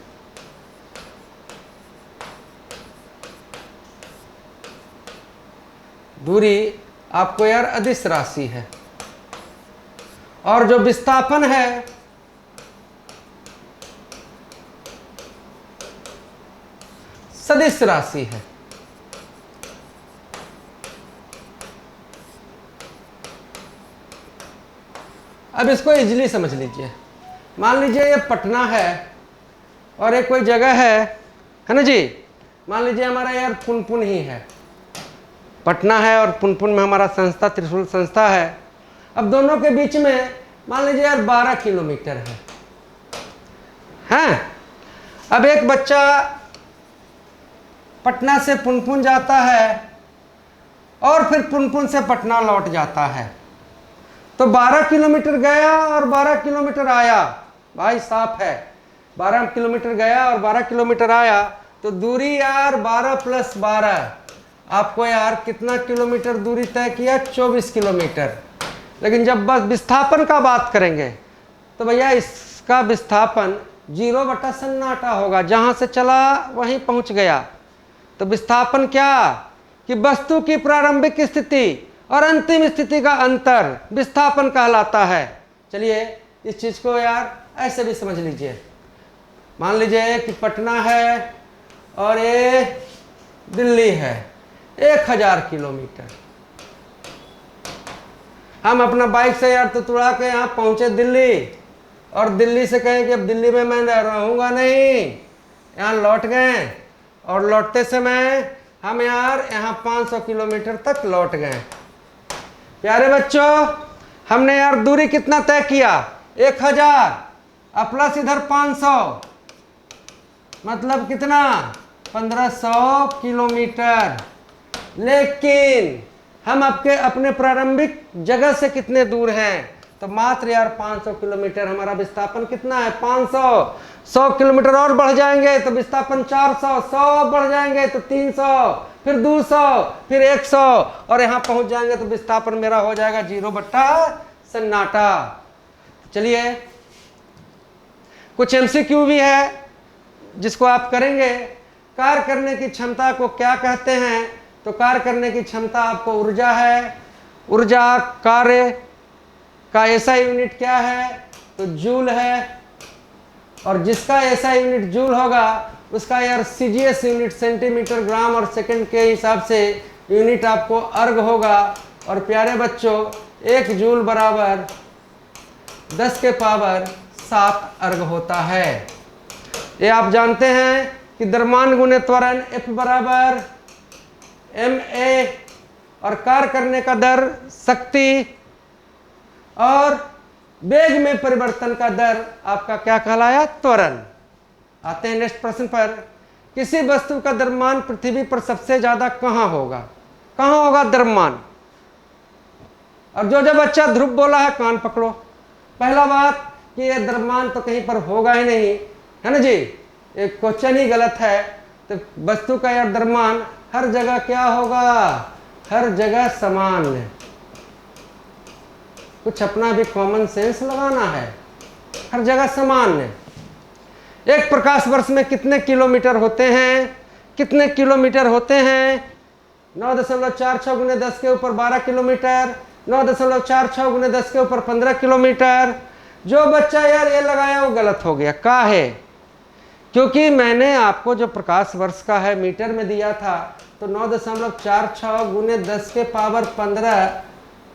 Speaker 1: दूरी आपको यार अदिश राशि है, और जो विस्थापन है सदिश राशि है। अब इसको इजीली समझ लीजिए, मान लीजिए ये पटना है और एक कोई जगह है ना जी, मान लीजिए हमारा यार पुनपुन ही है, पटना है और पुनपुन में हमारा संस्था त्रिशूल संस्था है। अब दोनों के बीच में मान लीजिए यार 12 किलोमीटर है, हैं? अब एक बच्चा पटना से पुनपुन जाता है और फिर पुनपुन से पटना लौट जाता है, तो 12 किलोमीटर गया और 12 किलोमीटर आया, भाई साफ है, 12 किलोमीटर गया और 12 किलोमीटर आया, तो दूरी यार 12 प्लस 12 आपको यार कितना किलोमीटर दूरी तय किया, 24 किलोमीटर। लेकिन जब बस विस्थापन का बात करेंगे तो भैया इसका विस्थापन 0/सन्नाटा होगा, जहां से चला वहीं पहुंच गया। तो विस्थापन क्या कि वस्तु की प्रारंभिक स्थिति और अंतिम स्थिति का अंतर विस्थापन कहलाता है। चलिए इस चीज को यार ऐसे भी समझ लीजिए, मान लीजिए कि पटना है और ये दिल्ली है 1000 किलोमीटर। हम अपना बाइक से यार तो तुड़ा के यहाँ पहुँचे दिल्ली, और दिल्ली से कहें कि अब दिल्ली में मैं रहूँगा नहीं, यहाँ लौट गए, और लौटते समय हम यार यहाँ 500 किलोमीटर तक लौट गए। प्यारे बच्चों, हमने यार दूरी कितना तय किया? 1000 प्लस इधर 500, मतलब कितना? 1500 किलोमीटर। लेकिन हम अपने प्रारंभिक जगह से कितने दूर हैं? तो मात्र यार 500 किलोमीटर। हमारा विस्थापन कितना है? 500। 100 किलोमीटर और बढ़ जाएंगे तो विस्थापन 400, 100 बढ़ जाएंगे तो 300, फिर 200, फिर 100, और यहाँ पहुँच जाएंगे तो विस्थापन मेरा हो जाएगा 0/सन्नाटा। चलिए, कुछ MCQ भी है जिसको आप करेंगे। कार्य करने की क्षमता को क्या कहते हैं? तो कार्य करने की क्षमता आपको ऊर्जा है। ऊर्जा कार्य का SI यूनिट क्या है? तो जूल है, और जिसका SI यूनिट जूल होगा उसका यार CGS यूनिट सेंटीमीटर, ग्राम और सेकंड के हिसाब से यूनिट आपको अर्ग होगा। और प्यारे बच्चों, 1 जूल बराबर 10 के पावर 7 अर्ग होता है। ये आप जानते हैं कि द्रव्यमान गुणे त्वरण F बराबर ma, और कार्य करने का दर शक्ति और वेग में परिवर्तन का दर आपका क्या कहलाया? त्वरण। आते हैं नेक्स्ट प्रश्न पर। किसी वस्तु का द्रव्यमान पृथ्वी पर सबसे ज्यादा कहाँ होगा? कहाँ होगा द्रव्यमान? और जो बच्चा ध्रुव बोला है कान पकड़ो। पहला बात कि यह द्रव्यमान तो कहीं पर होगा ही नहीं, है ना जी, एक क्वेश्चन ही गलत है। तो वस्तु का यह द्रव्यमान हर जगह क्या होगा? हर जगह समान है। कुछ अपना भी कॉमन सेंस लगाना है। हर जगह समान है। एक प्रकाश वर्ष में कितने किलोमीटर होते हैं? कितने किलोमीटर होते हैं? 9.46 गुने 10 के ऊपर 12 किलोमीटर, 9.46 गुने 10 के ऊपर 15 किलोमीटर। जो बच्चा यार ये लगाया वो गलत हो गया। का है? क्योंकि मैंने आपको जो प्रकाश वर्ष का है मीटर में दिया था, तो 9.46 गुने 10 के पावर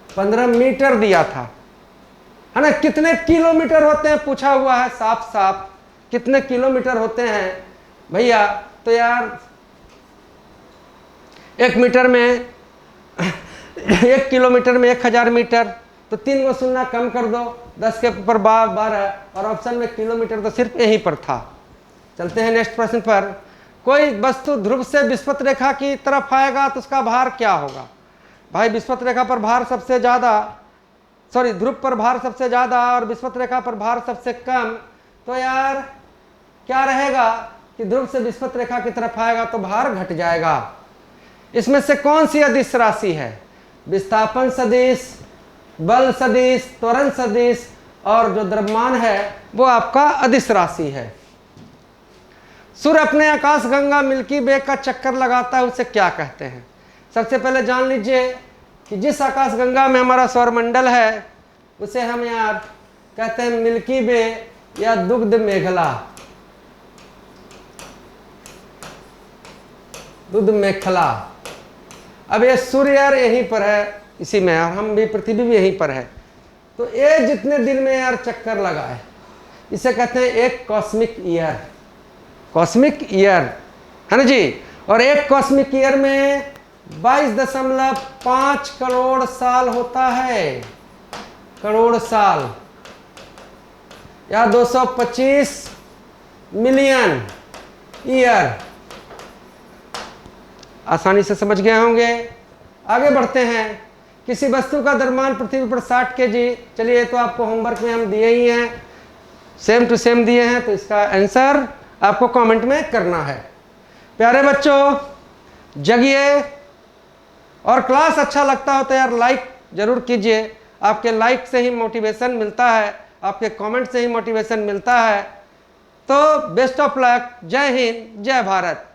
Speaker 1: 15 मीटर दिया था, है ना। कितने किलोमीटर होते हैं पूछा हुआ है, साफ साफ कितने किलोमीटर होते हैं भैया। तो यार 1 मीटर में 1 किलोमीटर में 1000 मीटर, तो 3 को शून्य कम कर दो, 10 के ऊपर 12, और ऑप्शन में किलोमीटर तो सिर्फ यहीं पर था। चलते हैं नेक्स्ट प्रश्न पर। कोई वस्तु ध्रुव से विस्पत रेखा की तरफ आएगा तो उसका भार क्या होगा? भाई विस्पत रेखा पर भार सबसे ज़्यादा, ध्रुव पर भार सबसे ज़्यादा और विस्पत रेखा पर भार सबसे कम। तो यार क्या रहेगा कि ध्रुव से विस्पत रेखा की तरफ आएगा तो भार घट जाएगा। इसमें से कौन सी अदिश राशि है? विस्थापन सदिश, बल सदिश, त्वरण सदिश, और जो द्रव्यमान है वो आपका अदिश राशि है। सूर्य अपने आकाश गंगा मिल्की वे का चक्कर लगाता है, उसे क्या कहते हैं? सबसे पहले जान लीजिए कि जिस आकाश गंगा में हमारा सौरमंडल है उसे हम यार कहते हैं मिल्की वे या दुग्ध मेखला, दुग्ध मेखला। अब ये सूर्य यार यहीं पर है इसी में, और हम भी पृथ्वी भी यहीं पर है। तो ये जितने दिन में यार चक्कर लगाए इसे कहते हैं एक कॉस्मिक ईयर। कॉस्मिक ईयर, है ना जी। और एक कॉस्मिक ईयर में 22.5 करोड़ साल होता है, करोड़ साल, या 225 मिलियन ईयर। आसानी से समझ गए होंगे। आगे बढ़ते हैं। किसी वस्तु का द्रव्यमान पृथ्वी पर 60 kg। चलिए, तो आपको होमवर्क में हम दिए ही हैं, सेम टू सेम दिए हैं, तो इसका आंसर आपको कमेंट में करना है। प्यारे बच्चों, जगिए, और क्लास अच्छा लगता हो तो यार लाइक जरूर कीजिए। आपके लाइक से ही मोटिवेशन मिलता है, आपके कमेंट से ही मोटिवेशन मिलता है। तो बेस्ट ऑफ लक। जय हिंद, जय भारत।